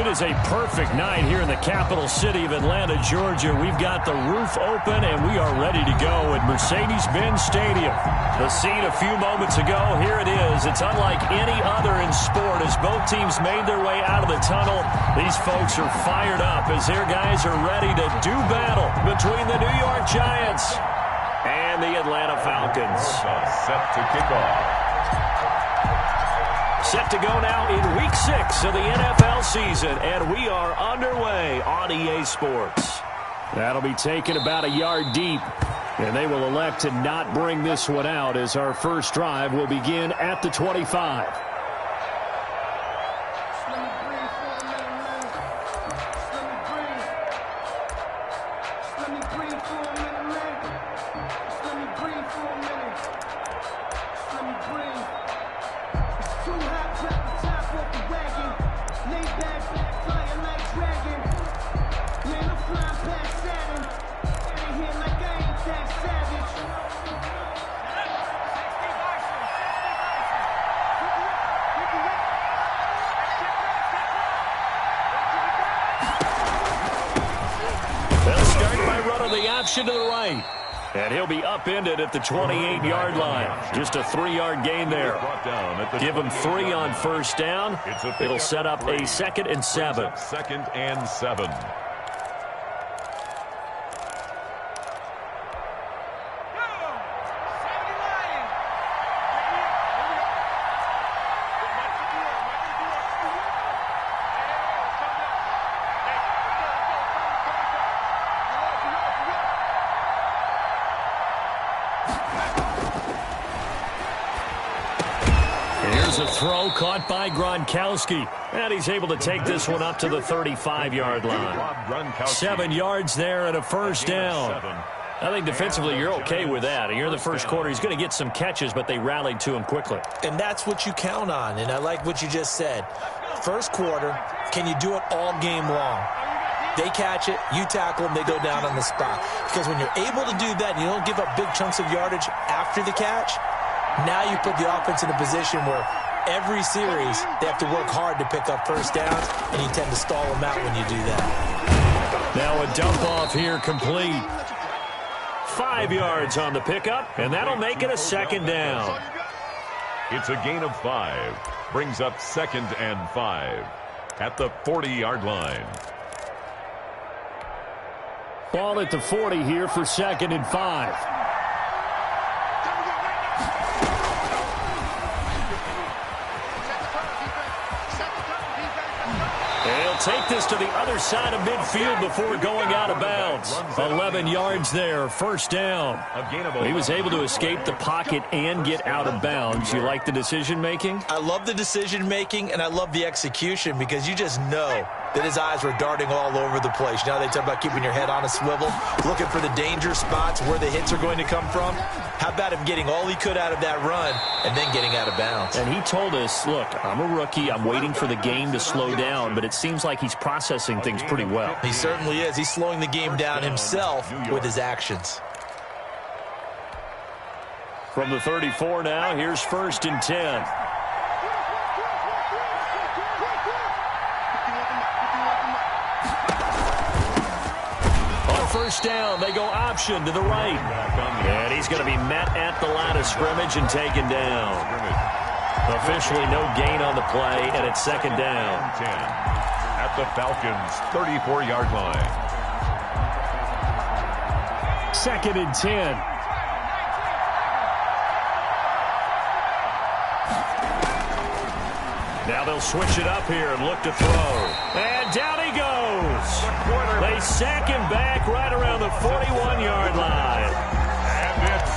It is a perfect night here in the capital city of Atlanta, Georgia. We've got the roof open, and we are ready to go at Mercedes-Benz Stadium. The scene a few moments ago, here it is. It's unlike any other in sport as both teams made their way out of the tunnel. These folks are fired up as their guys are ready to do battle between the New York Giants and the Atlanta Falcons. Set to kick off. Set to go now in Week 6 of the NFL season, and we are underway on EA Sports. That'll be taken about a yard deep, and they will elect to not bring this one out as our first drive will begin at the 25. To the right, and he'll be upended at the 28-yard line. Just a 3-yard gain there. Give him 3 on first down. It'll set up a 2nd and 7. 2nd and 7. A throw caught by Gronkowski, and he's able to take this one up to the 35-yard line. 7 yards there and a first down. I think defensively you're okay with that. Here in the first quarter, he's going to get some catches, but they rallied to him quickly. And that's what you count on, and I like what you just said. First quarter, can you do it all game long? They catch it, you tackle them, they go down on the spot. Because when you're able to do that and you don't give up big chunks of yardage after the catch, now you put the offense in a position where every series they have to work hard to pick up first downs, and you tend to stall them out when you do that. Now a dump off here complete. 5 yards on the pickup, and that'll make it a 2nd down. It's a gain of 5. Brings up 2nd and 5 at the 40-yard line. Ball at the 40 here for 2nd and 5. Take this to the other side of midfield before going out of bounds. 11 yards there, first down. He was able to escape the pocket and get out of bounds. You like the decision-making? I love the decision-making, and I love the execution because you just know that his eyes were darting all over the place. You know, they talk about keeping your head on a swivel, looking for the danger spots, where the hits are going to come from. How about him getting all he could out of that run and then getting out of bounds? And he told us, look, I'm a rookie. I'm waiting for the game to slow down, but it seems like he's processing things pretty well. He certainly is. He's slowing the game down himself with his actions. From the 34 now, here's 1st and 10. First down, they go option to the right. And he's going to be met at the line of scrimmage and taken down. Officially no gain on the play, and it's 2nd down. 10 at the Falcons' 34-yard line. 2nd and 10. Now they'll switch it up here and look to throw. And down he goes. They sack him back right around the 41-yard line.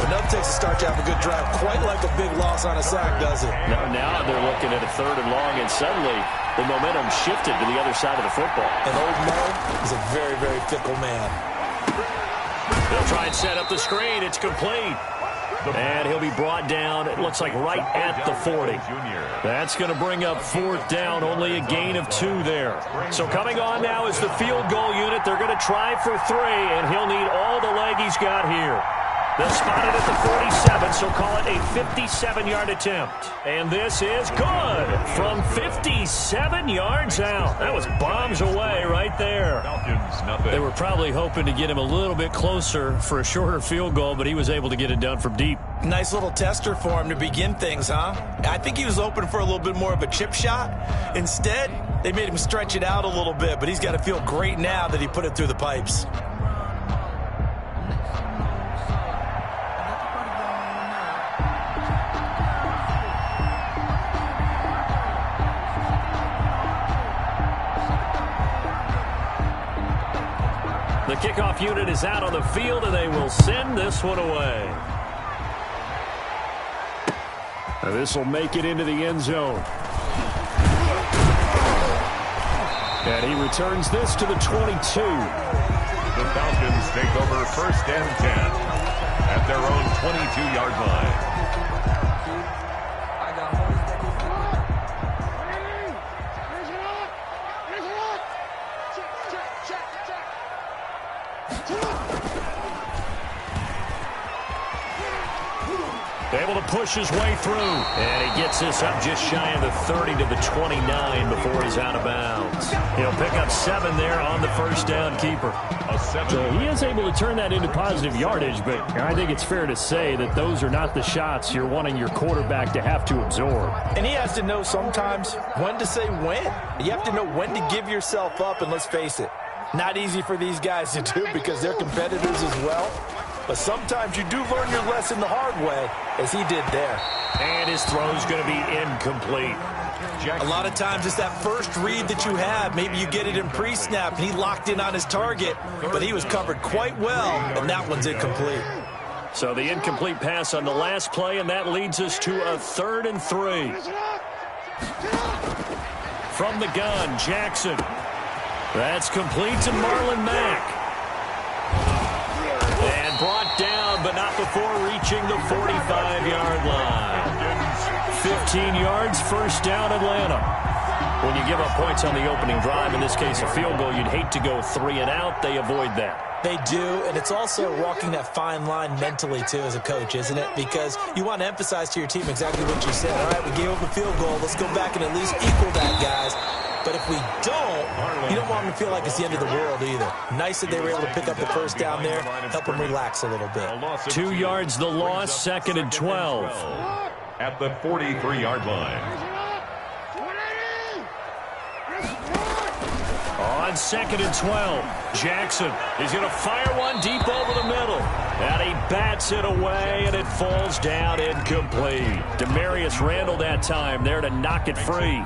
Enough takes to start to have a good drive. Quite like a big loss on a sack, does it? Now they're looking at a 3rd and long, and suddenly the momentum shifted to the other side of the football. And old Mo is a very, very fickle man. They'll try and set up the screen. It's complete. And he'll be brought down, it looks like right at the 40. That's going to bring up 4th down, only a gain of 2 there. So coming on now is the field goal unit. They're going to try for 3, and he'll need all the leg he's got here. They'll spot it at the 47, so call it a 57-yard attempt. And this is good from 57 yards out. That was bombs away right there. Falcons, nothing. They were probably hoping to get him a little bit closer for a shorter field goal, but he was able to get it done from deep. Nice little tester for him to begin things, huh? I think he was open for a little bit more of a chip shot. Instead, they made him stretch it out a little bit, but he's got to feel great now that he put it through the pipes. The kickoff unit is out on the field, and they will send this one away. This will make it into the end zone. And he returns this to the 22. The Falcons take over 1st and 10 at their own 22-yard line. Able to push his way through. And he gets this up just shy of the 30 to the 29 before he's out of bounds. He'll pick up 7 there on the first down keeper. So he is able to turn that into positive yardage, but I think it's fair to say that those are not the shots you're wanting your quarterback to have to absorb. And he has to know sometimes when to say when. You have to know when to give yourself up, and let's face it, not easy for these guys to do because they're competitors as well. But sometimes you do learn your lesson the hard way, as he did there. And his throw's going to be incomplete. A lot of times it's that first read that you have. Maybe you get it in pre-snap, and he locked in on his target, but he was covered quite well, and that one's incomplete. So the incomplete pass on the last play, and that leads us to a 3rd and 3. From the gun, Jackson. That's complete to Marlon Mack. And brought down, but not before reaching the 45-yard line. 15 yards, first down, Atlanta. When you give up points on the opening drive, in this case a field goal, you'd hate to go 3 and out. They avoid that. They do, and it's also walking that fine line mentally, too, as a coach, isn't it? Because you want to emphasize to your team exactly what you said. All right, we gave up a field goal. Let's go back and at least equal that, guys. But if we don't, you don't want them to feel like it's the end of the world either. Nice that they were able to pick up the first down there, help them relax a little bit. 2 yards the loss, 2nd and 12. At the 43-yard line. On 2nd and 12, Jackson is going to fire one deep over the middle. And he bats it away, and it falls down incomplete. Demarius Randall that time there to knock it free.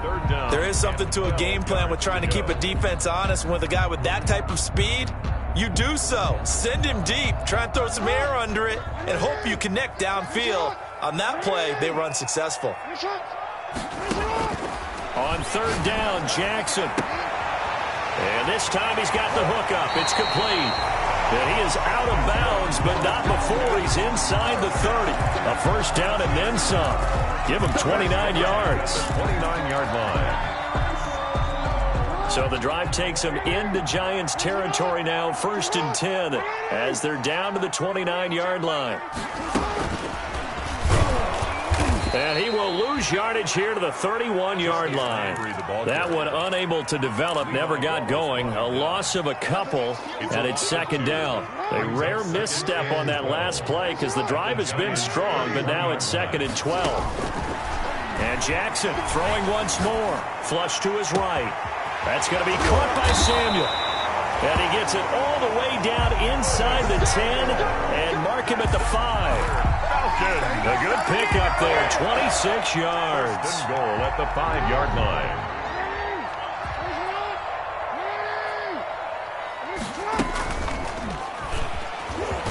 There is something to a game plan with trying to keep a defense honest. With a guy with that type of speed, you do so. Send him deep. Try and throw some air under it and hope you connect downfield. On that play, they run successful. On 3rd down, Jackson. And this time he's got the hookup. It's complete. And he is out of bounds, but not before he's inside the 30. A first down and then some. Give him 29 yards. 29-yard line. So the drive takes them into Giants territory now, 1st and 10, as they're down to the 29-yard line. And he will lose yardage here to the 31-yard line. That one unable to develop, never got going. A loss of a couple, and it's 2nd down. A rare misstep on that last play because the drive has been strong, but now it's 2nd and 12. And Jackson throwing once more. Flush to his right. That's going to be caught by Samuel. And he gets it all the way down inside the 10 and mark him at the 5. A good pickup there, 26 yards. Goal at the 5-yard line.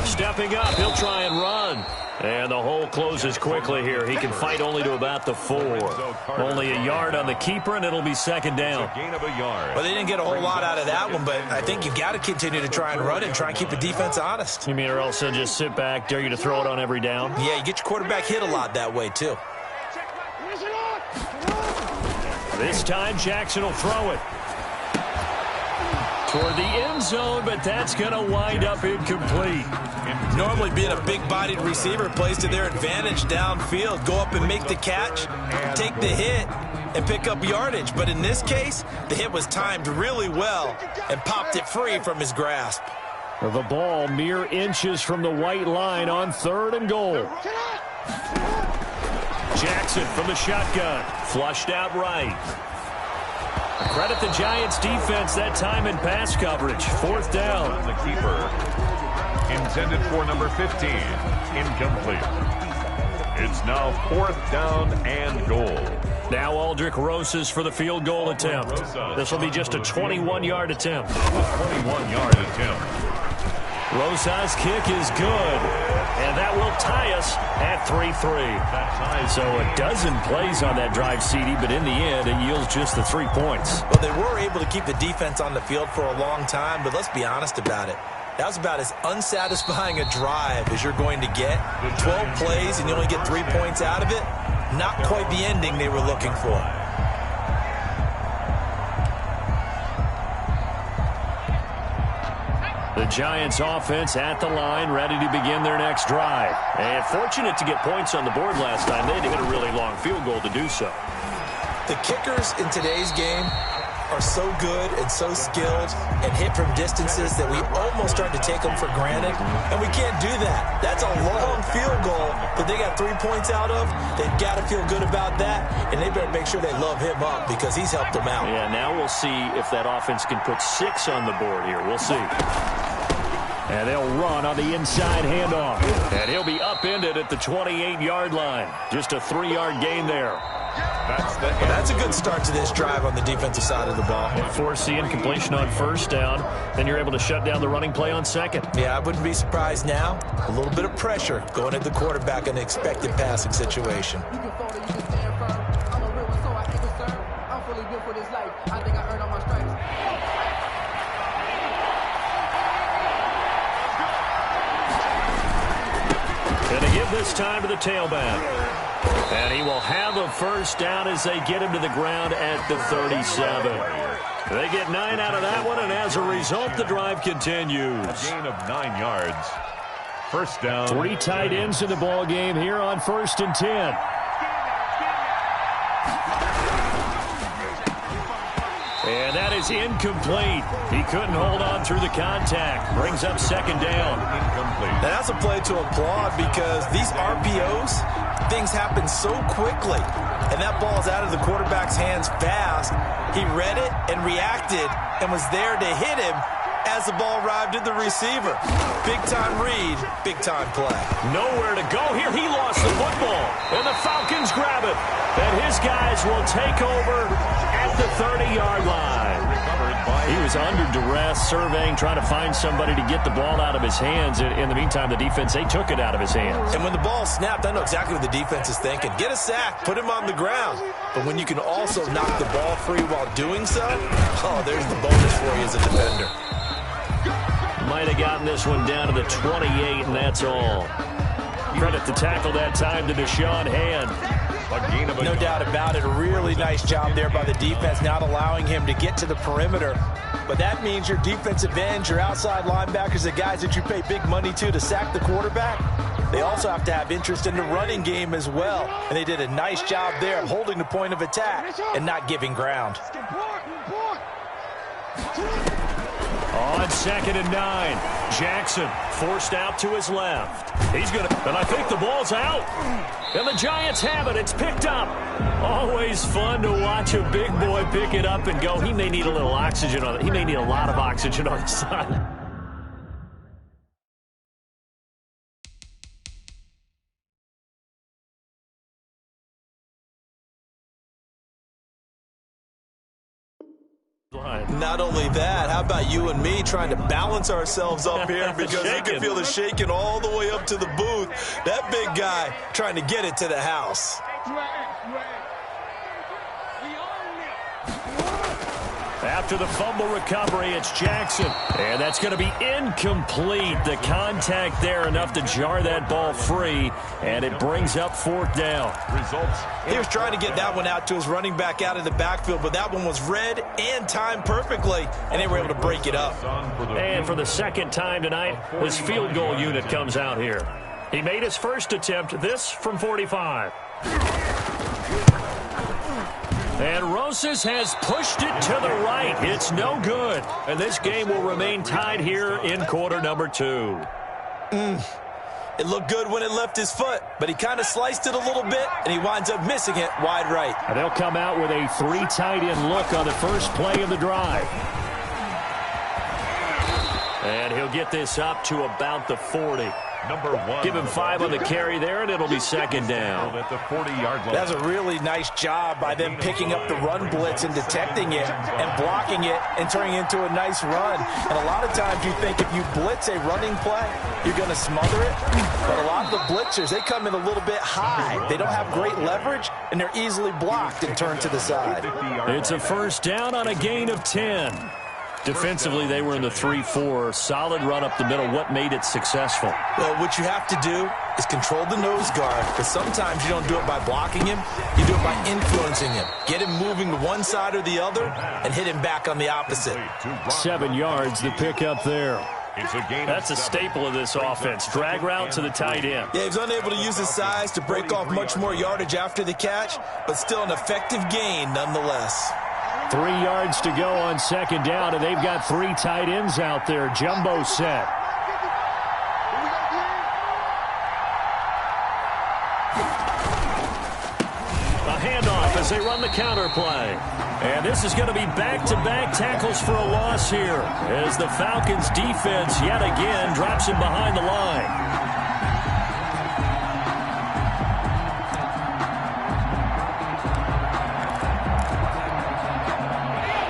Stepping up, he'll try and run. And the hole closes quickly here. He can fight only to about the 4. Only a yard on the keeper, and it'll be 2nd down. Gain of a yard. Well, they didn't get a whole lot out of that one, but I think you've got to continue to try and run it and try and keep the defense honest. You mean, or else they'll just sit back, dare you to throw it on every down? Yeah, you get your quarterback hit a lot that way, too. This time, Jackson will throw it. Toward the end zone, but that's going to wind up incomplete. Normally being a big-bodied receiver plays to their advantage downfield. Go up and make the catch, take the hit, and pick up yardage. But in this case, the hit was timed really well and popped it free from his grasp. The ball mere inches from the white line on 3rd and goal. Jackson from the shotgun. Flushed out right. Credit the Giants defense that time in pass coverage. 4th down. The keeper. Intended for number 15. Incomplete. It's now 4th down and goal. Now Aldrich Rosas for the field goal attempt. This will be just a 21-yard attempt. 21-yard attempt. Rosas' kick is good. And that will tie us at 3-3. So a dozen plays on that drive, CD, but in the end, it yields just the 3 points. Well, they were able to keep the defense on the field for a long time, but let's be honest about it. That was about as unsatisfying a drive as you're going to get. 12 plays and you only get 3 points out of it. Not quite the ending they were looking for. The Giants offense at the line, ready to begin their next drive. And fortunate to get points on the board last time. They had to hit a really long field goal to do so. The kickers in today's game are so good and so skilled and hit from distances that we almost start to take them for granted, and we can't do that. That's a long field goal that they got 3 points out of. They've got to feel good about that, and they better make sure they love him up because he's helped them out. Yeah, now we'll see if that offense can put 6 on the board here. We'll see. And they'll run on the inside handoff. And he'll be upended at the 28-yard line. Just a 3-yard gain there. That's a good start to this drive on the defensive side of the ball. Force the incompletion on 1st down. Then you're able to shut down the running play on 2nd. Yeah, I wouldn't be surprised now. A little bit of pressure going at the quarterback in an expected passing situation. Going to give this time to the tailback. And he will have a 1st down as they get him to the ground at the 37. They get 9 out of that one, and as a result, the drive continues. A gain of 9 yards. 1st down. 3 tight ends in the ball game here on 1st and 10. And that is incomplete. He couldn't hold on through the contact. Brings up 2nd down. Incomplete. And that's a play to applaud because these RPOs, things happen so quickly. And that ball's out of the quarterback's hands fast. He read it and reacted and was there to hit him as the ball arrived at the receiver. Big-time read, big-time play. Nowhere to go here. He lost the football. And the Falcons grab it. And his guys will take over at the 30-yard line. He was under duress, surveying, trying to find somebody to get the ball out of his hands. In the meantime, the defense, they took it out of his hands. And when the ball snapped, I know exactly what the defense is thinking. Get a sack, put him on the ground. But when you can also knock the ball free while doing so, oh, there's the bonus for you as a defender. Might have gotten this one down to the 28, and that's all. Credit the tackle that time to Deshaun Hand. No doubt about it. A really nice job there by the defense, not allowing him to get to the perimeter. But that means your defensive ends, your outside linebackers, the guys that you pay big money to sack the quarterback, they also have to have interest in the running game as well. And they did a nice job there of holding the point of attack and not giving ground. On 2nd and 9, Jackson forced out to his left. He's going to, and I think the ball's out. And the Giants have it. It's picked up. Always fun to watch a big boy pick it up and go. He may need a little oxygen on it. He may need a lot of oxygen on the side. Not only that, how about you and me trying to balance ourselves up here because you can feel the shaking all the way up to the booth. That big guy trying to get it to the house. After the fumble recovery, it's Jackson. And that's going to be incomplete. The contact there enough to jar that ball free, and it brings up 4th down. Results. He was trying to get that one out to his running back out of the backfield, but that one was read and timed perfectly, and they were able to break it up. And for the second time tonight, his field goal unit comes out here. He made his first attempt, this from 45. And Rosas has pushed it to the right. It's no good. And this game will remain tied here in quarter number 2. It looked good when it left his foot, but he kind of sliced it a little bit, and he winds up missing it wide right. And they'll come out with a 3 tight end look on the first play of the drive. And he'll get this up to about the 40. Number 1. Give him 5 on the carry there, and it'll be second down. At the 40-yard line. That's a really nice job by them picking up the run blitz and detecting it and blocking it and turning it into a nice run. And a lot of times you think if you blitz a running play, you're going to smother it. But a lot of the blitzers, they come in a little bit high. They don't have great leverage, and they're easily blocked and turned to the side. It's a first down on a gain of 10. Defensively, they were in the 3-4. Solid run up the middle. What made it successful? Well, what you have to do is control the nose guard, but sometimes you don't do it by blocking him. You do it by influencing him. Get him moving to one side or the other and hit him back on the opposite. 7 yards to pick up there. That's a staple of this offense. Drag route to the tight end. Yeah, he's unable to use his size to break off much more yardage after the catch, but still an effective gain nonetheless. 3 yards to go on second down, and they've got 3 tight ends out there. Jumbo set. A handoff as they run the counter play. And this is going to be back-to-back tackles for a loss here as the Falcons defense yet again drops him behind the line.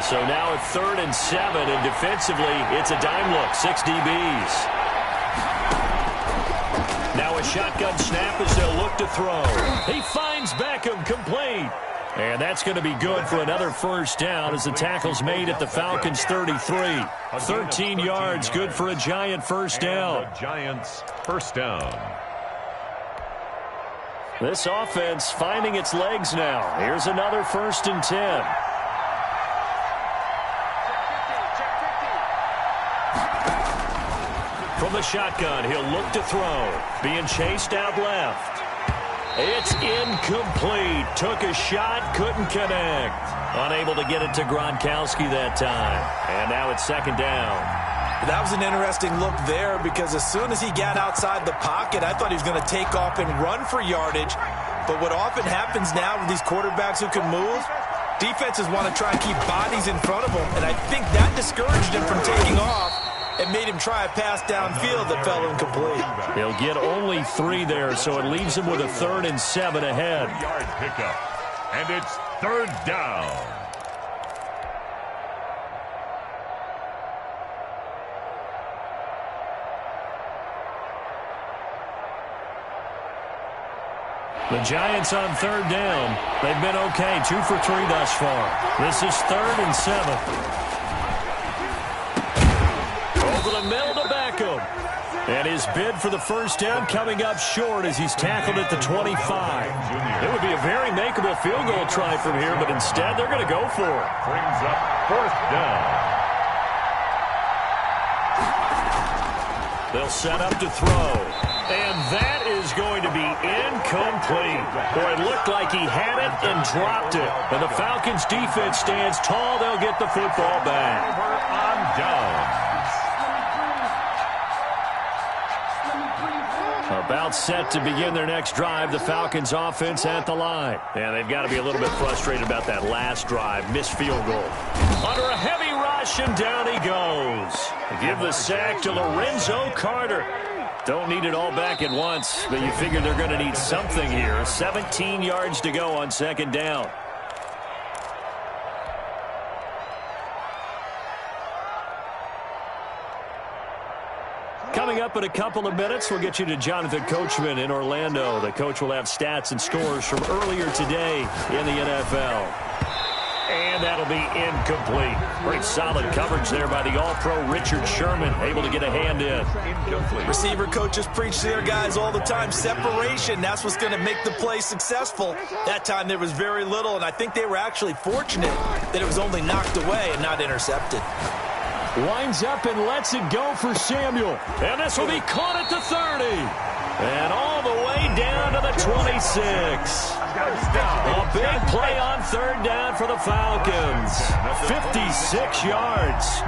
So now at 3rd and 7, and defensively, it's a dime look, 6 DBs. Now a shotgun snap as they'll look to throw. He finds Beckham, complete. And that's going to be good for another first down as the tackle's made at the Falcons' 33. 13 yards, good for a Giant first down. Giants first down. This offense finding its legs now. Here's another 1st and 10. From the shotgun, he'll look to throw. Being chased out left. It's incomplete. Took a shot, couldn't connect. Unable to get it to Gronkowski that time. And now it's 2nd down. That was an interesting look there because as soon as he got outside the pocket, I thought he was going to take off and run for yardage. But what often happens now with these quarterbacks who can move, defenses want to try and keep bodies in front of them. And I think that discouraged him from taking off. It made him try a pass downfield that fell incomplete. He'll get only 3 there, so it leaves him with a 3rd and 7 ahead. Yard pickup, and it's 3rd down. The Giants on 3rd down. They've been okay, 2 for 3 thus far. This is 3rd and 7. Over the middle to Beckham. And his bid for the first down coming up short as he's tackled at the 25. It would be a very makeable field goal try from here, but instead they're going to go for it. Brings up 4th down. They'll set up to throw. And that is going to be incomplete. Boy, it looked like he had it and dropped it. And the Falcons defense stands tall. They'll get the football back. On down. About set to begin their next drive, the Falcons offense at the line. And they've got to be a little bit frustrated about that last drive. Missed field goal. Under a heavy rush, and down he goes. Give the sack to Lorenzo Carter. Don't need it all back at once, but you figure they're going to need something here. 17 yards to go on 2nd down. Coming up in a couple of minutes, we'll get you to Jonathan Coachman in Orlando. The coach will have stats and scores from earlier today in the NFL. And that'll be incomplete. Pretty solid coverage there by the All-Pro Richard Sherman, able to get a hand in. Incomplete. Receiver coaches preach to their guys all the time. Separation, that's what's going to make the play successful. That time there was very little, and I think they were actually fortunate that it was only knocked away and not intercepted. Winds up and lets it go for Samuel. And this will be caught at the 30. And all the way down to the 26. A big play on third down for the Falcons. 56 yards.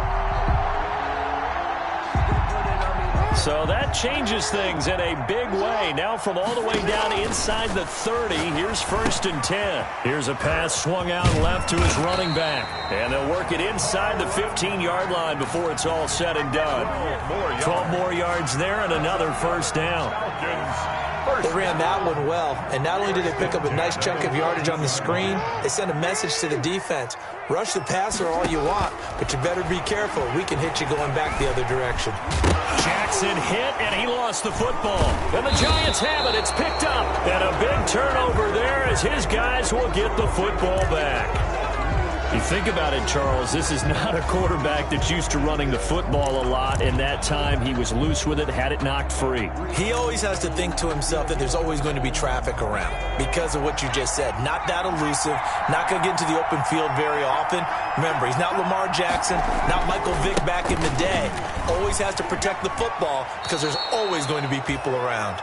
So that changes things in a big way. Now from all the way down inside the 30, here's 1st and 10. Here's a pass swung out left to his running back. And they'll work it inside the 15-yard line before it's all said and done. 12 more yards there and another first down. They ran that one well, and not only did they pick up a nice chunk of yardage on the screen, they sent a message to the defense. Rush the passer all you want, but you better be careful. We can hit you going back the other direction. Jackson hit, and he lost the football. And the Giants have it. It's picked up. And a big turnover there as his guys will get the football back. You think about it, Charles, this is not a quarterback that's used to running the football a lot, and that time he was loose with it, had it knocked free. He always has to think to himself that there's always going to be traffic around because of what you just said. Not that elusive, not going to get into the open field very often. Remember, he's not Lamar Jackson, not Michael Vick back in the day. Always has to protect the football because there's always going to be people around.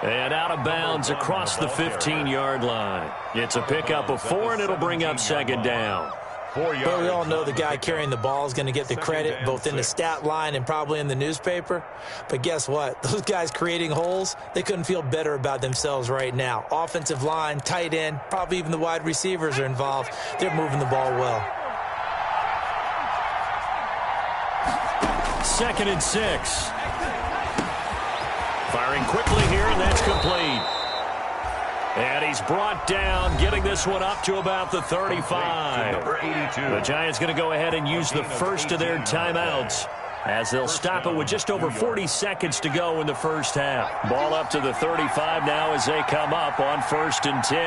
And out of bounds across the 15-yard line. It's a pickup of 4, and it'll bring up second down. But we all know the guy carrying the ball is going to get the credit both in the stat line and probably in the newspaper. But guess what? Those guys creating holes, they couldn't feel better about themselves right now. Offensive line, tight end, probably even the wide receivers are involved. They're moving the ball well. 2nd and 6. Firing quickly here, and that's complete. And he's brought down, getting this one up to about the 35. Number 82. The Giants going to go ahead and use the first of their timeouts as they'll stop it with just over 40 seconds to go in the first half. Ball up to the 35 now as they come up on 1st and 10.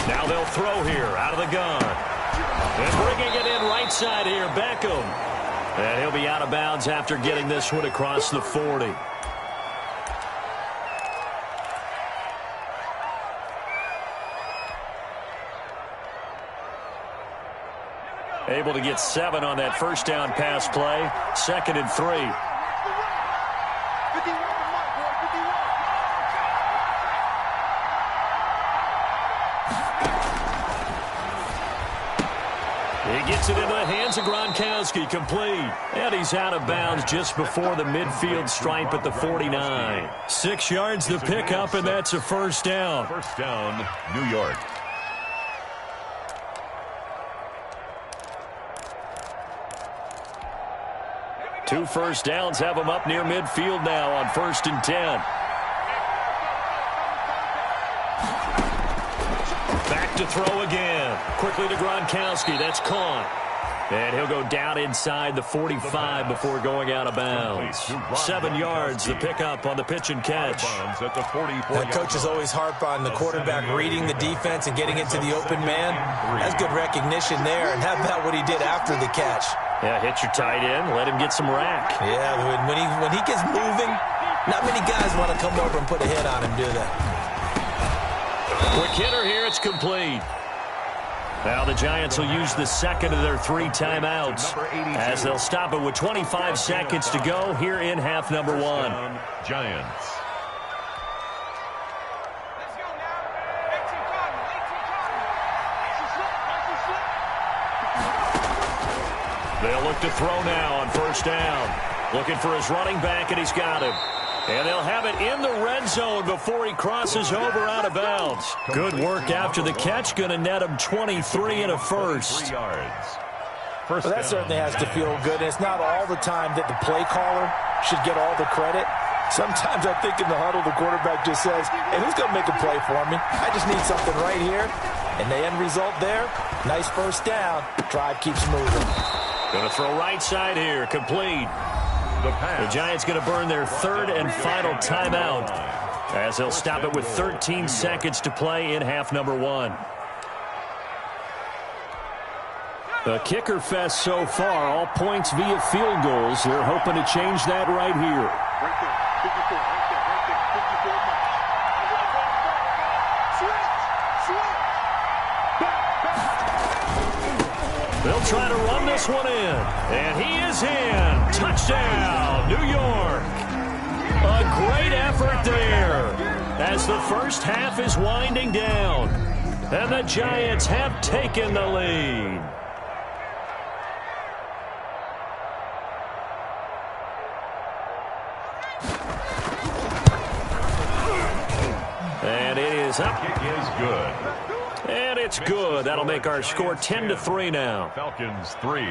Now they'll throw here out of the gun. And bringing it in right side here, Beckham. And he'll be out of bounds after getting this one across the 40. Able to get 7 on that first down pass play. 2nd and 3. He gets it into the hands of Gronkowski, complete. And he's out of bounds just before the midfield stripe at the 49. 6 yards the pickup, and that's a first down. First down, New York. Two first downs have them up near midfield now on 1st and 10. Back to throw again. Quickly to Gronkowski. That's caught. And he'll go down inside the 45 before going out of bounds. 7 yards, the pickup on the pitch and catch. That coach is always harp on the quarterback reading the defense and getting into the open man. That's good recognition there. And how about what he did after the catch? Yeah, hit your tight end, let him get some rack. Yeah, when he gets moving, not many guys want to come over and put a hit on him, do they? Quick hitter here, it's complete. Now the Giants will use the second of their 3 timeouts as they'll stop it with 25 seconds to go here in half number 1. Giants. They'll look to throw now on first down. Looking for his running back, and he's got him. And they'll have it in the red zone before he crosses over out of bounds. Good work after the catch. Going to net him 23 and a first. Well, that certainly has to feel good. And it's not all the time that the play caller should get all the credit. Sometimes I think in the huddle, the quarterback just says, hey, who's going to make a play for me? I just need something right here. And the end result there, nice first down. Drive keeps moving. Going to throw right side here, complete. The Giants going to burn their 3rd and final timeout. as he'll stop it with 13 seconds to play in half number one. The kicker fest so far, all points via field goals. They're hoping to change that right here. They'll try to run this one in, and he is in. Touchdown, New York. A great effort there as the first half is winding down, and the Giants have taken the lead. And it is up. Kick is good. And it's good. That'll make our score 10-3 now. Falcons 3.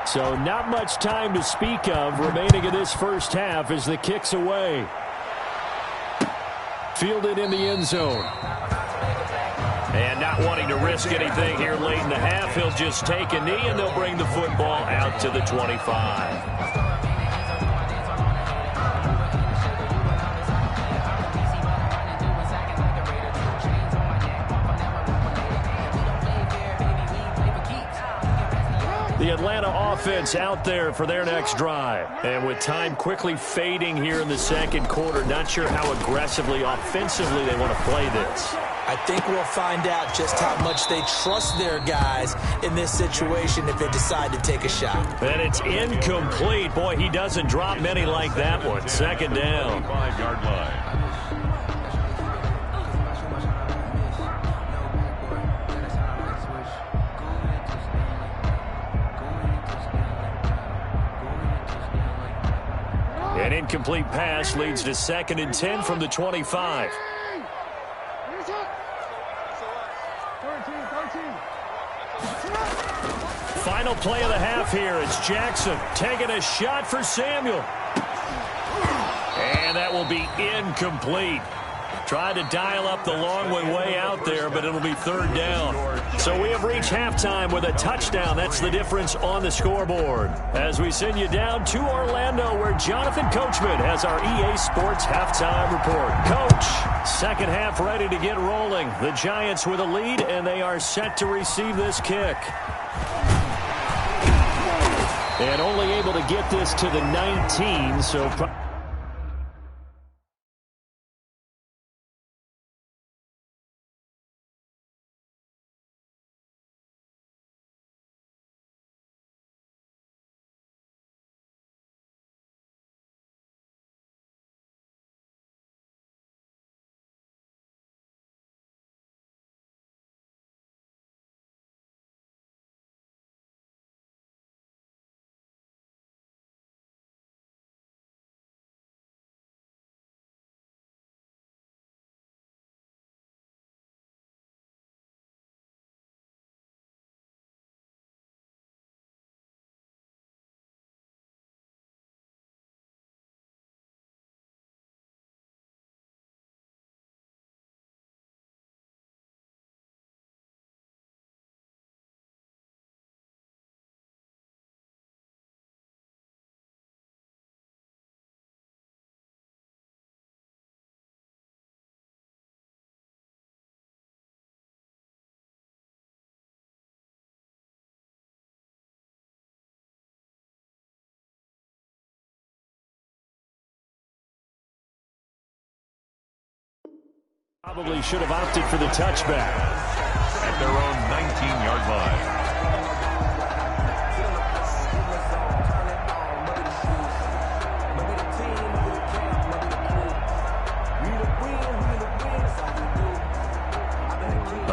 So not much time to speak of remaining in this first half as the kick's away. Fielded in the end zone. And not wanting to risk anything here late in the half, he'll just take a knee, and they'll bring the football out to the 25. The Atlanta offense out there for their next drive. And with time quickly fading here in the second quarter, not sure how aggressively, offensively they want to play this. I think we'll find out just how much they trust their guys in this situation if they decide to take a shot. And it's incomplete. Boy, he doesn't drop many like that one. Second down. 5-yard line. An incomplete pass leads to 2nd and 10 from the 25. Final play of the half here. It's Jackson taking a shot for Samuel. And that will be incomplete. Tried to dial up the long way out there, but it'll be 3rd down. So we have reached halftime with a touchdown. That's the difference on the scoreboard. As we send you down to Orlando, where Jonathan Coachman has our EA Sports halftime report. Coach, second half ready to get rolling. The Giants with a lead, and they are set to receive this kick. And only able to get this to the 19, so... Probably should have opted for the touchback. At their own 19-yard line.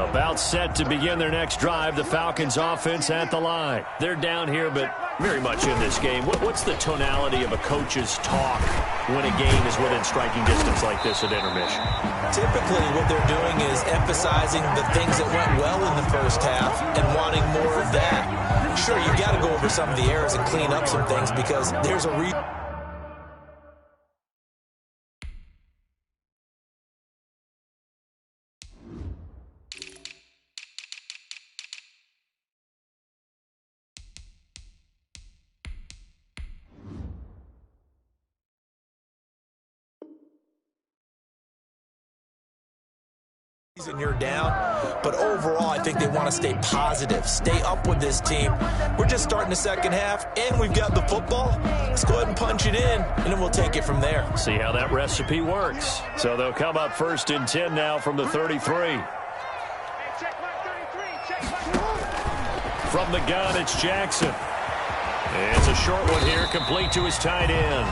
About set to begin their next drive, the Falcons offense at the line. They're down here, but very much in this game. What's the tonality of a coach's talk when a game is within striking distance like this at intermission? Typically, what they're doing is emphasizing the things that went well in the first half and wanting more of that. Sure, you got to go over some of the errors and clean up some things because there's a reason. And you're down, but overall I think they want to stay positive, stay up with this team. We're just starting the second half and we've got the football. Let's go ahead and punch it in and then we'll take it from there. See how that recipe works. So they'll come up 1st and 10 now from the 33. From the gun, it's Jackson. It's a short one here, complete to his tight end.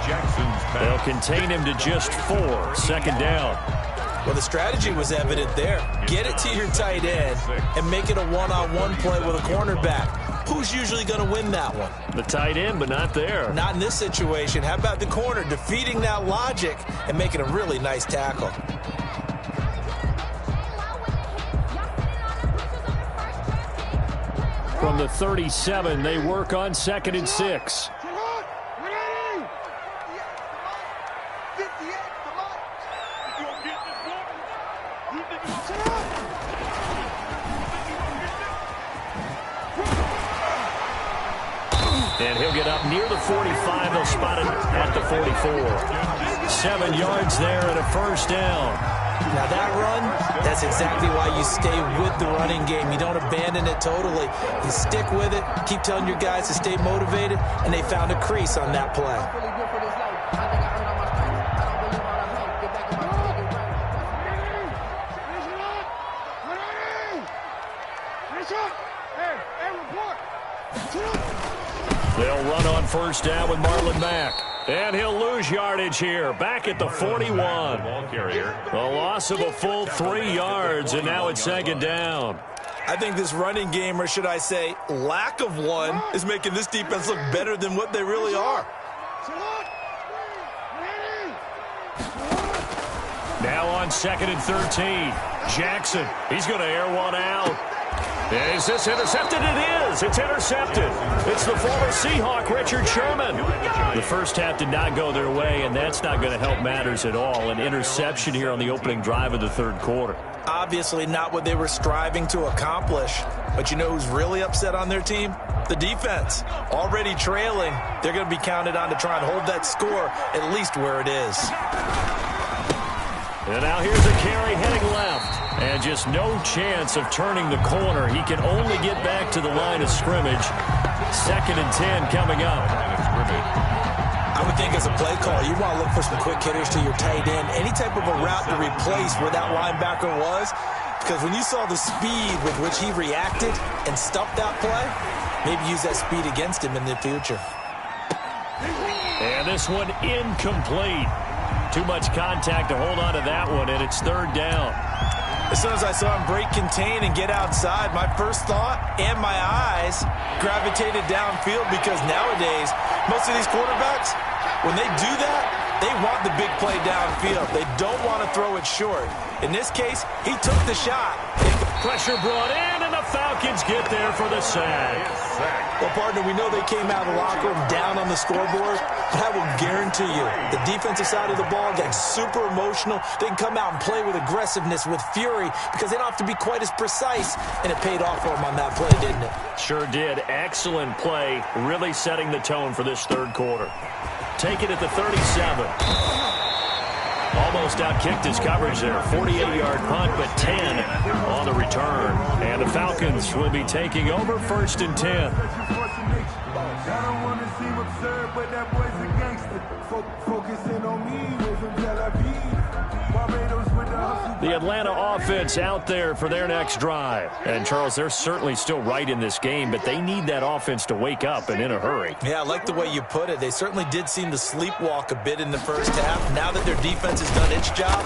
Jackson's pass. They'll contain him to just 4, 2nd down. Well, the strategy was evident there. Get it to your tight end and make it a one-on-one play with a cornerback. Who's usually going to win that one? The tight end, but not there. Not in this situation. How about the corner defeating that logic and making a really nice tackle? From the 37, they work on 2nd and 6. And he'll get up near the 45. They'll spot it at the 44. 7 yards there and a 1st down. Now that run, that's exactly why you stay with the running game. You don't abandon it totally. You stick with it, keep telling your guys to stay motivated, and they found a crease on that play. They'll run on 1st down with Marlon Mack. And he'll lose yardage here. Back at the 41. A loss of a full 3 yards, and now it's 2nd down. I think this running game, or should I say lack of one, is making this defense look better than what they really are. Now on 2nd and 13. Jackson, he's going to air one out. Is this intercepted? It is. It's intercepted. It's the former Seahawk, Richard Sherman. The first half did not go their way, and that's not going to help matters at all. An interception here on the opening drive of the 3rd quarter. Obviously not what they were striving to accomplish. But you know who's really upset on their team? The defense. Already trailing. They're going to be counted on to try and hold that score at least where it is. And now here's a carry heading left. And just no chance of turning the corner. He can only get back to the line of scrimmage. 2nd and 10 coming up. I would think as a play caller, you want to look for some quick hitters to your tight end. Any type of a route to replace where that linebacker was. Because when you saw the speed with which he reacted and stuffed that play, maybe use that speed against him in the future. And this one incomplete. Too much contact to hold on to that one, and it's 3rd down. As soon as I saw him break contain and get outside, my first thought and my eyes gravitated downfield, because nowadays, most of these quarterbacks, when they do that, they want the big play downfield. They don't want to throw it short. In this case, he took the shot. Pressure brought in, and the Falcons get there for the sack. Well, partner, we know they came out of the locker room down on the scoreboard, but I will guarantee you the defensive side of the ball got super emotional. They can come out and play with aggressiveness, with fury, because they don't have to be quite as precise, and it paid off for them on that play, didn't it? Sure did. Excellent play, really setting the tone for this 3rd quarter. Take it at the 37. Almost outkicked his coverage there. 48-yard punt, but 10 on the return. And the Falcons will be taking over 1st and 10. The Atlanta offense out there for their next drive. And, Charles, they're certainly still right in this game, but they need that offense to wake up and in a hurry. Yeah, I like the way you put it. They certainly did seem to sleepwalk a bit in the first half. Now that their defense has done its job,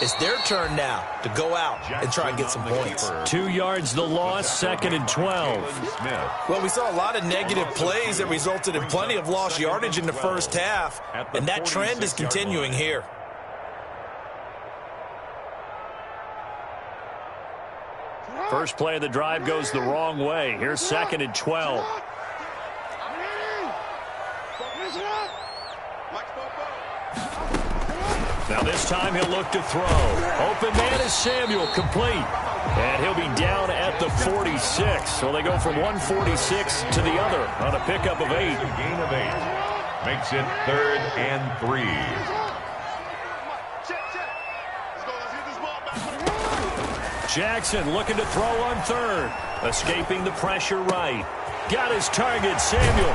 it's their turn now to go out and try and get some points. 2 yards the loss, 2nd and 12. Well, we saw a lot of negative plays that resulted in plenty of lost yardage in the first half, and that trend is continuing here. First play of the drive goes the wrong way. Here's 2nd and 12. Now this time he'll look to throw. Open man is Samuel, complete. And he'll be down at the 46. So they go from 146 to the other on a pickup of 8. Gain of 8. Makes it 3rd and 3. Jackson looking to throw on third. Escaping the pressure right. Got his target, Samuel.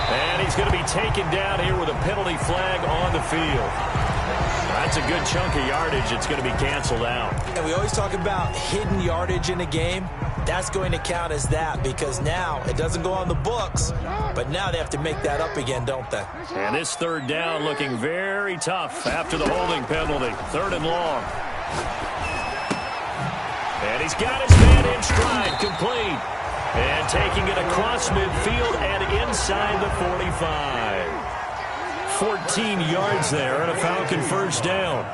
And he's going to be taken down here with a penalty flag on the field. That's a good chunk of yardage. It's going to be canceled out. And we always talk about hidden yardage in a game. That's going to count as that because now it doesn't go on the books, but now they have to make that up again, don't they? And this third down looking very tough after the holding penalty. 3rd and long. And he's got his man in stride, complete. And taking it across midfield and inside the 45. 14 yards there and a Falcon first down.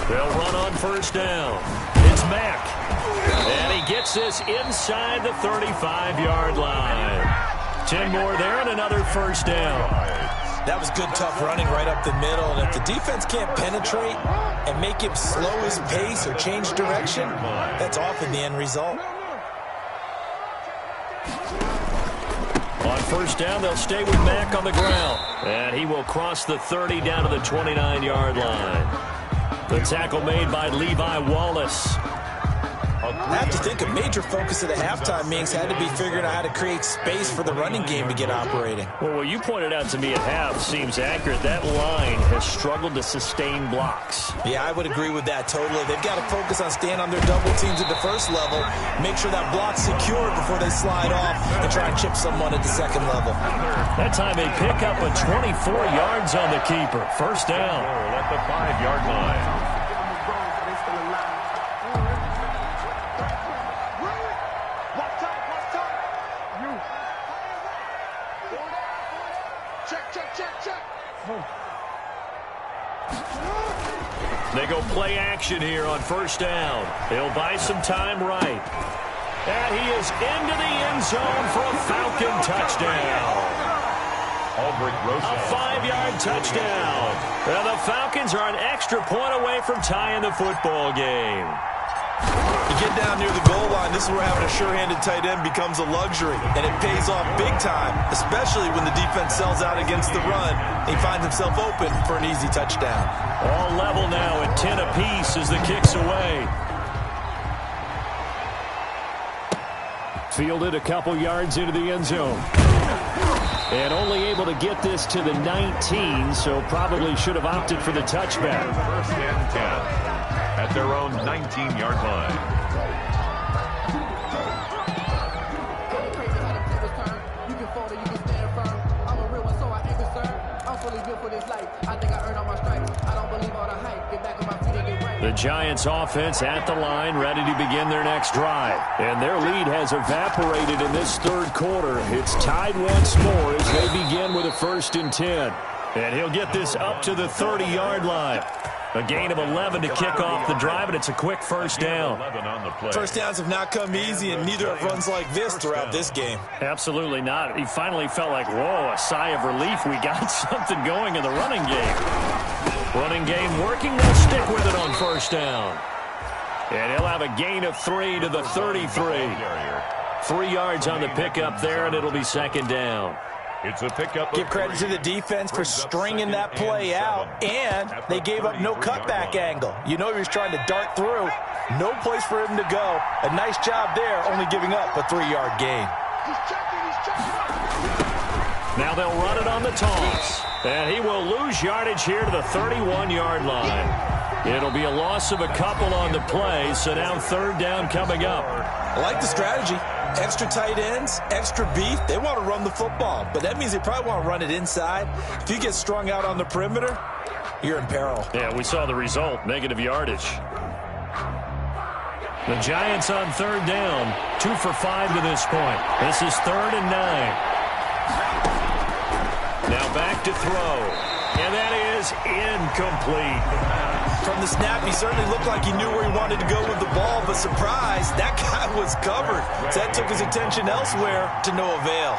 They'll run on first down. It's Mack. And he gets this inside the 35-yard line. 10 more there and another first down. That was good, tough running right up the middle. And if the defense can't penetrate and make him slow his pace or change direction, that's often the end result. On first down, they'll stay with Mack on the ground. And he will cross the 30 down to the 29-yard line. The tackle made by Levi Wallace. I have to think a major focus of the halftime meetings had to be figuring out how to create space for the running game to get operating. Well, what you pointed out to me at half seems accurate. That line has struggled to sustain blocks. Yeah, I would agree with that totally. They've got to focus on staying on their double teams at the first level, make sure that block's secure before they slide off and try and chip someone at the second level. That time they pick up a 24 yards on the keeper. First down. At the 5-yard line. They go play action here on first down. He'll buy some time right. And he is into the end zone for a Falcon touchdown. A 5-yard touchdown. And the Falcons are an extra point away from tying the football game. You get down near the goal line, this is where having a sure-handed tight end becomes a luxury, and it pays off big time, especially when the defense sells out against the run. He finds himself open for an easy touchdown. All level now at 10 apiece as the kick's away. Fielded a couple yards into the end zone. And only able to get this to the 19, so probably should have opted for the touchback. 1st and 10 at their own 19-yard line. The Giants offense at the line, ready to begin their next drive. And their lead has evaporated in this 3rd quarter. It's tied once more as they begin with a 1st and 10. And he'll get this up to the 30-yard line. A gain of 11 to kick off the drive, and it's a quick first down. First downs have not come easy, and neither have runs like this throughout this game. Absolutely not. He finally felt like, whoa, a sigh of relief. We got something going in the running game. Running game working. They'll stick with it on first down. And he'll have a gain of 3 to the 33. 3 yards on the pickup there, and it'll be 2nd down. It's a pickup. Give credit to the defense for stringing that play out, and they gave up no cutback angle. You know he was trying to dart through. No place for him to go. A nice job there, only giving up a 3-yard gain. Now they'll run it on the toss. And he will lose yardage here to the 31-yard line. It'll be a loss of a couple on the play, so now 3rd down coming up. I like the strategy. Extra tight ends, extra beef. They want to run the football, but that means they probably want to run it inside. If you get strung out on the perimeter, you're in peril. Yeah, we saw the result, negative yardage. The Giants on 3rd down, 2 for 5 to this point. This is 3rd and 9. Now back to throw, and that is incomplete. From the snap, he certainly looked like he knew where he wanted to go with the ball, but surprise, that guy was covered. So that took his attention elsewhere to no avail.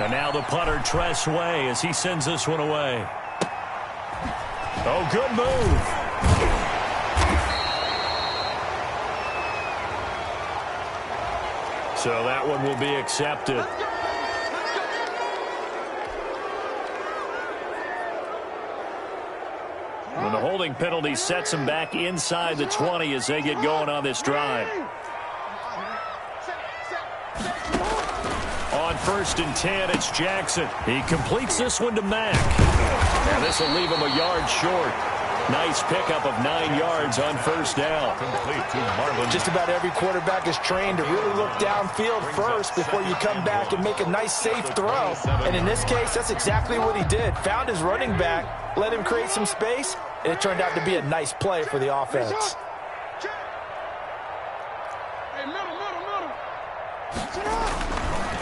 And now the punter, Tress Way, as he sends this one away. Oh, good move. So that one will be accepted. the holding penalty sets them back inside the 20 as they get going on this drive. On 1st and 10, it's Jackson. He completes this one to Mack. And this will leave him a yard short. Nice pickup of 9 yards on 1st down. Complete to Marlon. Just about every quarterback is trained to really look downfield first before you come back and make a nice, safe throw. And in this case, that's exactly what he did. Found his running back, let him create some space, and it turned out to be a nice play for the offense.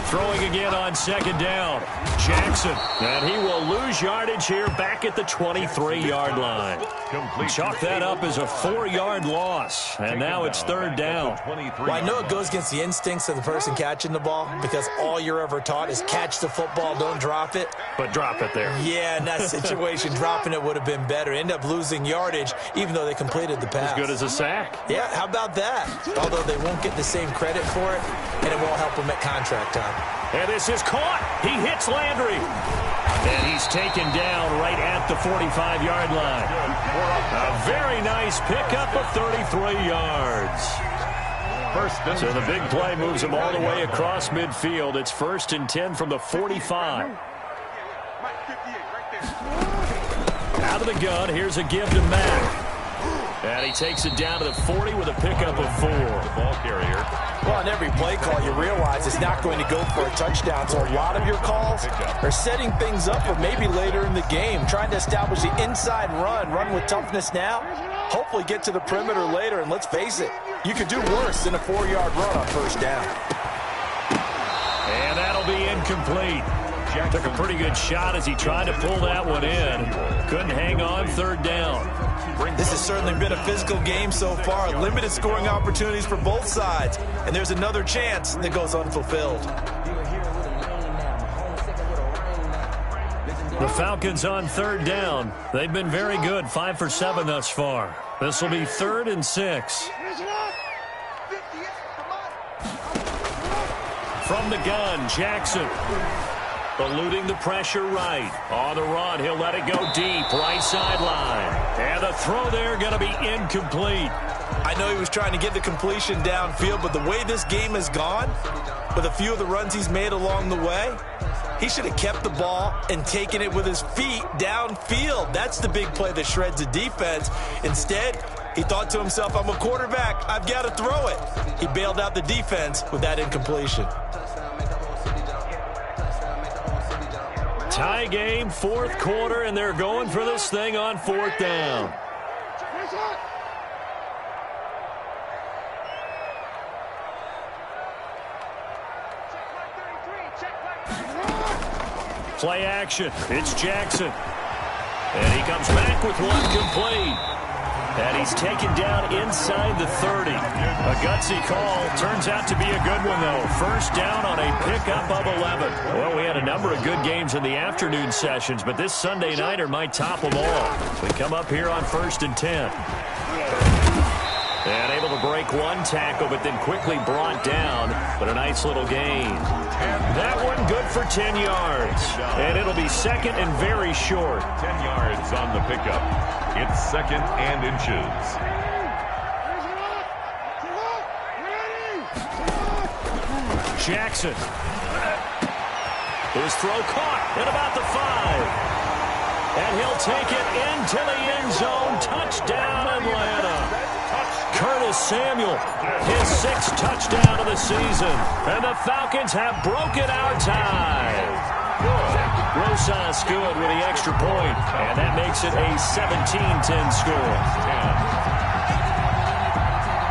Throwing again on 2nd down. Jackson. And he will lose yardage here back at the 23-yard line. Chalk that up as a 4-yard loss. And now it's 3rd down. Well, I know it goes against the instincts of the person catching the ball because all you're ever taught is catch the football, don't drop it. But drop it there. Yeah, in that situation, dropping it would have been better. End up losing yardage even though they completed the pass. As good as a sack. Yeah, how about that? Although they won't get the same credit for it, and it won't help them at contract time. And this is caught. He hits Landry. And he's taken down right at the 45-yard line. A very nice pickup of 33 yards. So the big play moves him all the way across midfield. It's 1st and 10 from the 45. Out of the gun, here's a give to Mack. And he takes it down to the 40 with a pickup of 4. The ball carrier. Well, on every play call, you realize it's not going to go for a touchdown. So a lot of your calls are setting things up for maybe later in the game, trying to establish the inside run with toughness now, hopefully get to the perimeter later. And let's face it, you could do worse than a 4-yard run on 1st down. And that'll be incomplete. Took a pretty good shot as he tried to pull that one in. Couldn't hang on 3rd down. This has certainly been a physical game so far. Limited scoring opportunities for both sides. And there's another chance that goes unfulfilled. The Falcons on 3rd down. They've been very good, 5 for 7 thus far. This will be 3rd and 6. From the gun, Jackson. Eluding the pressure right. On the run, he'll let it go deep. Right sideline. And the throw there going to be incomplete. I know he was trying to get the completion downfield, but the way this game has gone, with a few of the runs he's made along the way, he should have kept the ball and taken it with his feet downfield. That's the big play that shreds the defense. Instead, he thought to himself, I'm a quarterback. I've got to throw it. He bailed out the defense with that incompletion. Tie game, 4th quarter, and they're going for this thing on 4th down. Play action. It's Jackson. And he comes back with one complete. And he's taken down inside the 30. A gutsy call. Turns out to be a good one, though. 1st down on a pickup of 11. Well, we had a number of good games in the afternoon sessions, but this Sunday nighter might top them all. We come up here on 1st and 10. And able to break one tackle, but then quickly brought down. But a nice little gain. That one good for 10 yards. And it'll be 2nd and very short. 10 yards on the pickup. It's 2nd and inches. Jackson. His throw caught at about the 5. And he'll take it into the end zone. Touchdown, Atlanta. Curtis Samuel, his 6th touchdown of the season. And the Falcons have broken our tie. Rosas good with the extra point, and that makes it a 17-10 score.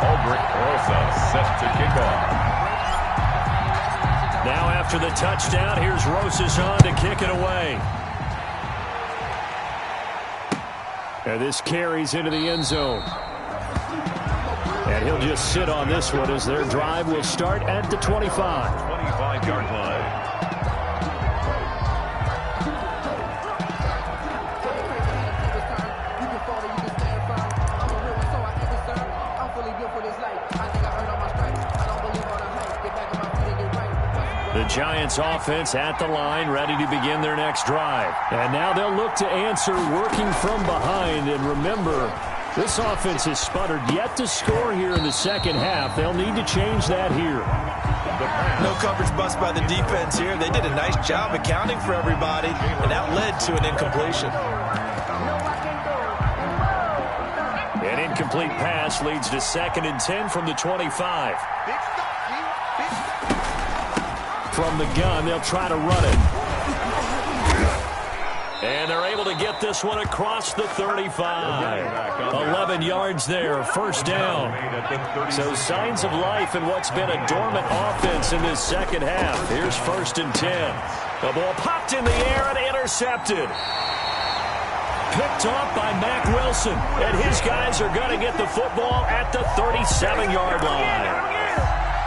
Aldrich Rosas set to kick off. Now after the touchdown, here's Rosas on to kick it away. And this carries into the end zone. And he'll just sit on this one as their drive will start at the 25. 25-yard line. The Giants offense at the line, ready to begin their next drive. And now they'll look to answer working from behind. And remember, this offense has sputtered yet to score here in the second half. They'll need to change that here. No coverage bust by the defense here. They did a nice job accounting for everybody, and that led to an incompletion. An incomplete pass leads to 2nd and 10 from the 25. From the gun, they'll try to run it. And they're able to get this one across the 35. 11 yards there, first down. So signs of life in what's been a dormant offense in this second half. Here's 1st and 10. The ball popped in the air and intercepted. Picked off by Mack Wilson. And his guys are going to get the football at the 37-yard line.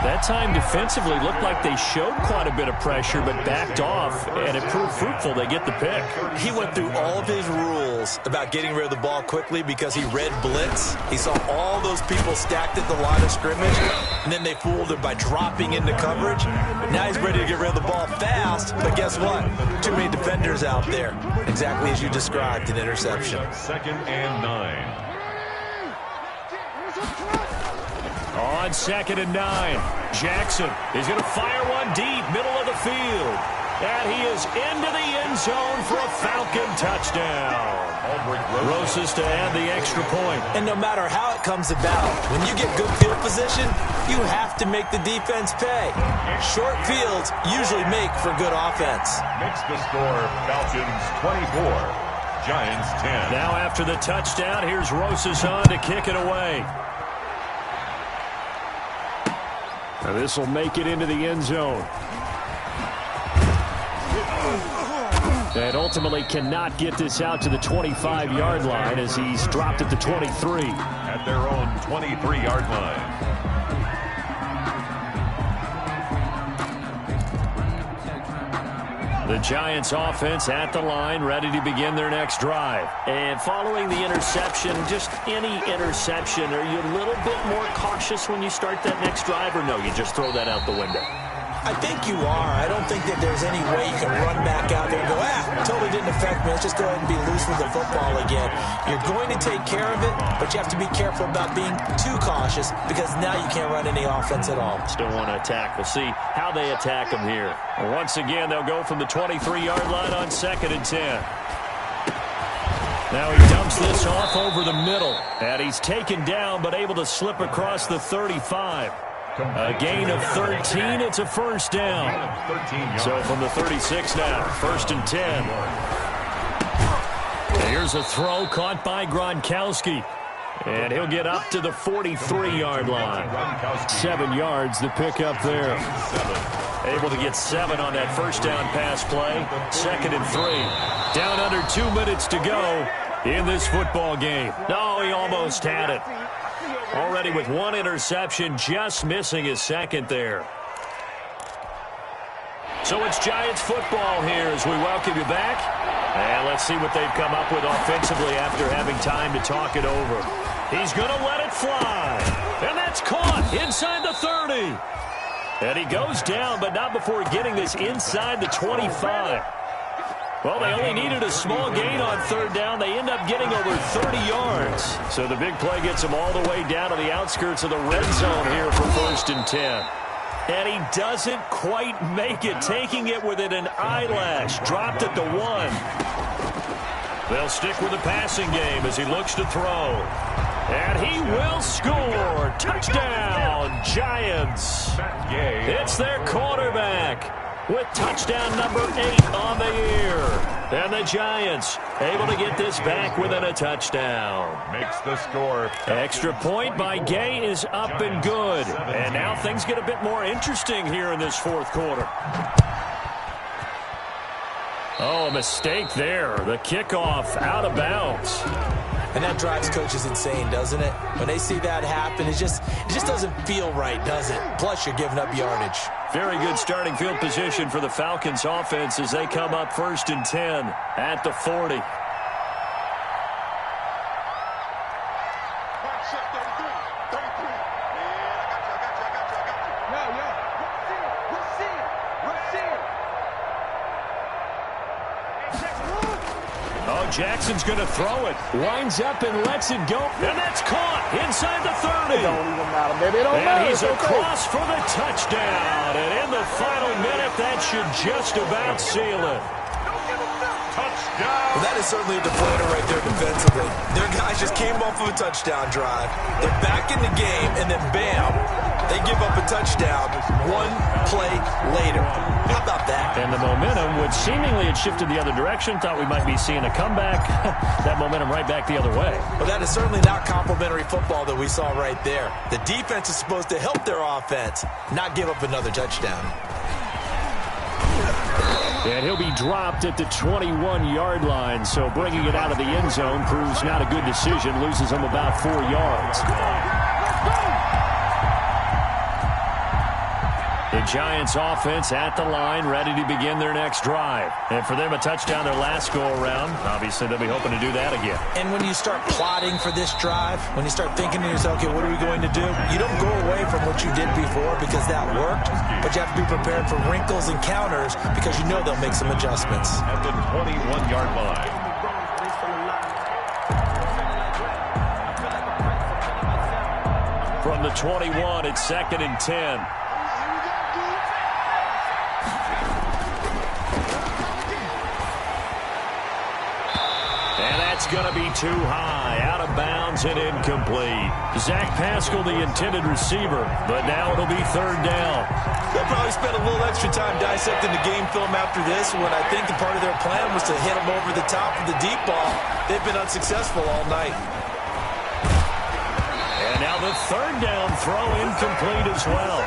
That time defensively looked like they showed quite a bit of pressure but backed off, and it proved fruitful. They get the pick. He went through all of his rules about getting rid of the ball quickly because he read blitz. He saw all those people stacked at the line of scrimmage, and then they fooled him by dropping into coverage. But now he's ready to get rid of the ball fast, but guess what? Too many defenders out there. Exactly as you described, an interception. 2nd and 9. On 2nd and 9, Jackson is going to fire one deep, middle of the field. And he is into the end zone for a Falcon touchdown. Rosas to add the extra point. And no matter how it comes about, when you get good field position, you have to make the defense pay. Short fields usually make for good offense. Makes the score Falcons 24, Giants 10. Now after the touchdown, here's Rosas on to kick it away. Now this will make it into the end zone. And ultimately cannot get this out to the 25-yard line as he's dropped at the 23. At their own 23-yard line. The Giants offense at the line, ready to begin their next drive. And following the interception, just any interception, are you a little bit more cautious when you start that next drive, or no, you just throw that out the window? I think you are. I don't think that there's any way you can run back out there and go, totally didn't affect me. Let's just go ahead and be loose with the football again. You're going to take care of it, but you have to be careful about being too cautious because now you can't run any offense at all. Still want to attack. We'll see how they attack them here. Once again, they'll go from the 23-yard line on 2nd and 10. Now he dumps this off over the middle. And he's taken down but able to slip across the 35. A gain of 13. It's a first down. So from the 36 now, 1st and 10. Here's a throw caught by Gronkowski. And he'll get up to the 43-yard line. 7 yards to pick up there. Able to get 7 on that first down pass play. 2nd and 3. Down under 2 minutes to go in this football game. No, he almost had it. Already with 1 interception, just missing his 2nd there. So it's Giants football here as we welcome you back. And let's see what they've come up with offensively after having time to talk it over. He's going to let it fly. And that's caught inside the 30. And he goes down, but not before getting this inside the 25. Well, they only needed a small gain on 3rd down. They end up getting over 30 yards. So the big play gets them all the way down to the outskirts of the red zone here for 1st and 10. And he doesn't quite make it, taking it within an eyelash. Dropped at the 1. They'll stick with the passing game as he looks to throw. And he will score. Touchdown, Giants. It's their quarterback with touchdown number 8 on the year. And the Giants able to get this back within a touchdown. Makes the score. Extra point by Gay is up and good. And now things get a bit more interesting here in this 4th quarter. Oh, a mistake there. The kickoff out of bounds. And that drives coaches insane, doesn't it? When they see that happen, it just doesn't feel right, does it? Plus, you're giving up yardage. Very good starting field position for the Falcons offense as they come up 1st and 10 at the 40. Oh, Jackson's going to throw it. Winds up and lets it go. And that's caught inside the 30. It don't even matter, baby. It don't matter. And he's across for the touchdown. And in the final minute, that should just about seal it. Well, that is certainly a deflator right there defensively. Their guys just came off of a touchdown drive. They're back in the game, and then bam, they give up a touchdown one play later. How about that? And the momentum, which seemingly had shifted the other direction, thought we might be seeing a comeback. That momentum right back the other way. Well, that is certainly not complimentary football that we saw right there. The defense is supposed to help their offense, not give up another touchdown. And he'll be dropped at the 21-yard line, so bringing it out of the end zone proves not a good decision. Loses him about 4 yards. The Giants offense at the line, ready to begin their next drive. And for them, a touchdown their last go-around. Obviously, they'll be hoping to do that again. And when you start plotting for this drive, when you start thinking to yourself, okay, what are we going to do? You don't go away from what you did before because that worked, but you have to be prepared for wrinkles and counters because you know they'll make some adjustments. At the 21-yard line. From the 21, it's 2nd and 10. It's going to be too high, out of bounds and incomplete. Zach Pascal, the intended receiver, but now it'll be 3rd down. They'll probably spend a little extra time dissecting the game film after this, when I think part of their plan was to hit him over the top of the deep ball. They've been unsuccessful all night. And now the 3rd down throw incomplete as well.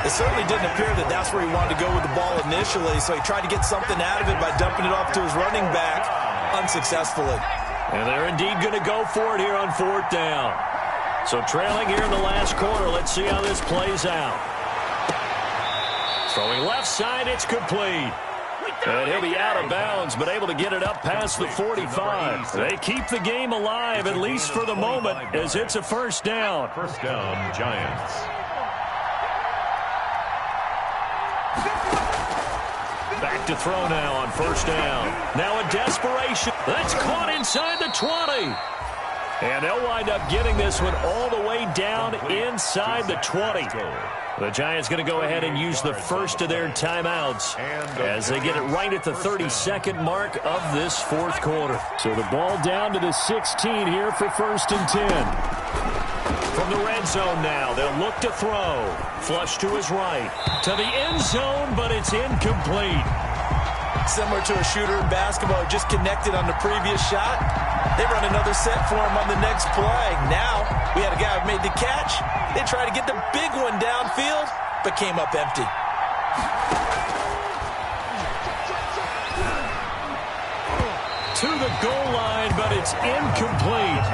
It certainly didn't appear that that's where he wanted to go with the ball initially, so he tried to get something out of it by dumping it off to his running back unsuccessfully. And they're indeed going to go for it here on 4th down. So trailing here in the last quarter. Let's see how this plays out. Throwing left side, it's complete. And he'll be out of bounds, but able to get it up past the 45. They keep the game alive, at least for the moment, as it's a 1st down. 1st down, Giants. Back to throw now on 1st down. Now a desperation. That's caught inside the 20. And they'll wind up getting this one all the way down inside the 20. The Giants going to go ahead and use the first of their timeouts as they get it right at the 32nd mark of this 4th quarter. So the ball down to the 16 here for 1st and 10. From the red zone now, they'll look to throw. Flush to his right. To the end zone, but it's incomplete. Similar to a shooter in basketball, just connected on the previous shot. They run another set for him on the next play. Now, we had a guy who made the catch. They tried to get the big one downfield, but came up empty. To the goal line, but it's incomplete.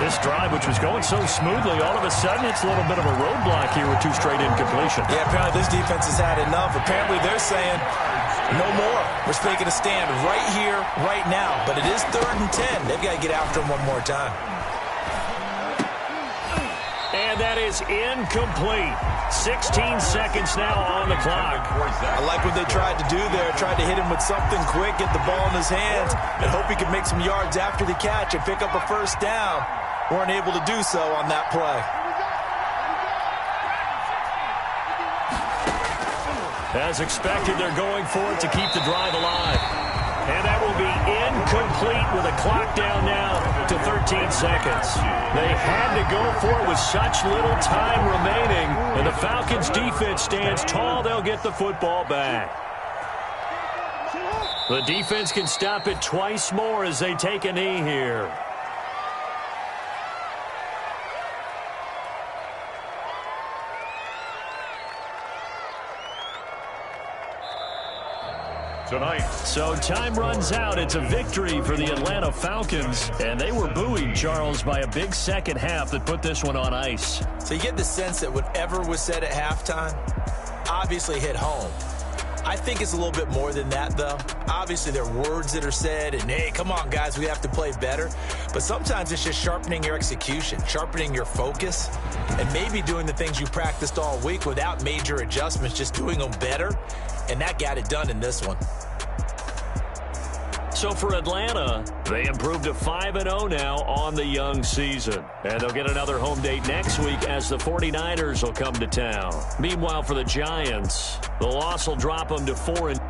This drive, which was going so smoothly, all of a sudden it's a little bit of a roadblock here with 2 straight incompletions. Yeah, apparently this defense has had enough. Apparently they're saying, no more. We're taking a stand right here, right now. But it is 3rd and 10. They've got to get after him one more time. And that is incomplete. 16 seconds now on the clock. I like what they tried to do there. Tried to hit him with something quick, get the ball in his hands, and hope he could make some yards after the catch and pick up a 1st down. Weren't able to do so on that play. As expected, they're going for it to keep the drive alive. And that will be incomplete with a clock down now to 13 seconds. They had to go for it with such little time remaining. And the Falcons' defense stands tall. They'll get the football back. The defense can stop it twice more as they take a knee here. Tonight. So time runs out. It's a victory for the Atlanta Falcons. And they were buoyed, Charles, by a big second half that put this one on ice. So you get the sense that whatever was said at halftime obviously hit home. I think it's a little bit more than that, though. Obviously, there are words that are said, and, hey, come on, guys, we have to play better. But sometimes it's just sharpening your execution, sharpening your focus, and maybe doing the things you practiced all week without major adjustments, just doing them better. And that got it done in this one. So for Atlanta, they improved to 5-0 now on the young season. And they'll get another home date next week as the 49ers will come to town. Meanwhile, for the Giants, the loss will drop them to 4-2.